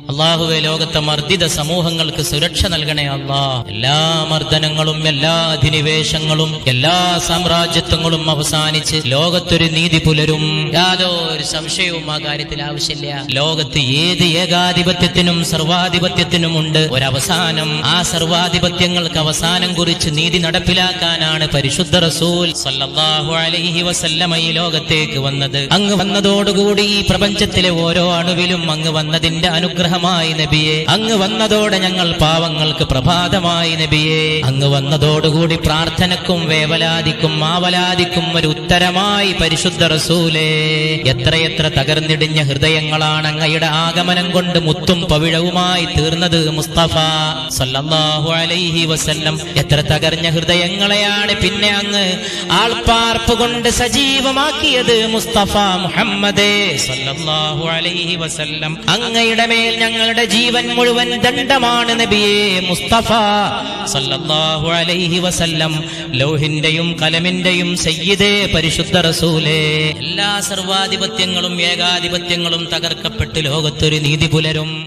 അല്ലാഹുവേ, ലോകത്തെ മർദ്ദിത സമൂഹങ്ങൾക്ക് സുരക്ഷ നൽകണേ അല്ലാ. എല്ലാ മർദ്ദനങ്ങളും എല്ലാ അധിനിവേശങ്ങളും എല്ലാ സാമ്രാജ്യത്വങ്ങളും അവസാനിച്ച് ലോകത്തൊരു നീതി പുലരും. യാതൊരു സംശയവും ആ കാര്യത്തിൽ ആവശ്യമില്ല. ലോകത്ത് ഏത് ഏകാധിപത്യത്തിനും സർവാധിപത്യത്തിനുമുണ്ട് ഒരവസാനം. ആ സർവാധിപത്യങ്ങൾക്ക് അവസാനം കുറിച്ച് നീതി നടപ്പിലാക്കാനാണ് പരിശുദ്ധ റസൂൽ സല്ലല്ലാഹു അലൈഹി വസല്ലമ ഈ ലോകത്തേക്ക് വന്നത്. അങ്ങ് വന്നതോടുകൂടി ഈ പ്രപഞ്ചത്തിലെ ഓരോ അണുവിലും അങ്ങ് വന്നതിന്റെ അനുഗ്രഹമായി നബിയെ. അങ്ങ് വന്നതോടെ ഞങ്ങൾ പാവങ്ങൾക്ക് പ്രഭാതമായി നബിയെ. അങ്ങ് വന്നതോടുകൂടി പ്രാർത്ഥനക്കും വേവലാതിക്കും ആവലാതിക്കും ഒരു ഉത്തരമായി പരിശുദ്ധ റസൂലേ. എത്രയെത്ര തകർന്നിടിഞ്ഞ ഹൃദയങ്ങളാണ് അങ്ങയുടെ ആഗമനം കൊണ്ട് മുത്തും പവിഴവുമായി തീർന്നത് മുസ്തഫ സല്ലല്ലാഹു അലൈഹി വസല്ലം. എത്ര തകർന്ന ഹൃദയങ്ങളെയാണ് പിന്നെ അങ്ങ് ആൾപ്പാർപ്പ് കൊണ്ട് സജീവമാക്കിയത് മുസ്തഫ മുഹമ്മദേ സല്ലല്ലാഹു അലൈഹി വസല്ലം. അങ്ങയുടെ മേൽ ഞങ്ങളുടെ ജീവൻ മുഴുവൻ ദണ്ഡമാണ് നബിയേ മുസ്തഫ സല്ലല്ലാഹു അലൈഹി വസല്ലം. ലൗഹിന്റെയും കലമിന്റെയും സയ്യിദേ പരിശുദ്ധ റസൂലേ. എല്ലാ സർവാധിപത്യങ്ങളും ഏകാധിപത്യങ്ങളും തകർക്കപ്പെട്ട് ലോകത്തൊരു നീതി പുലരും.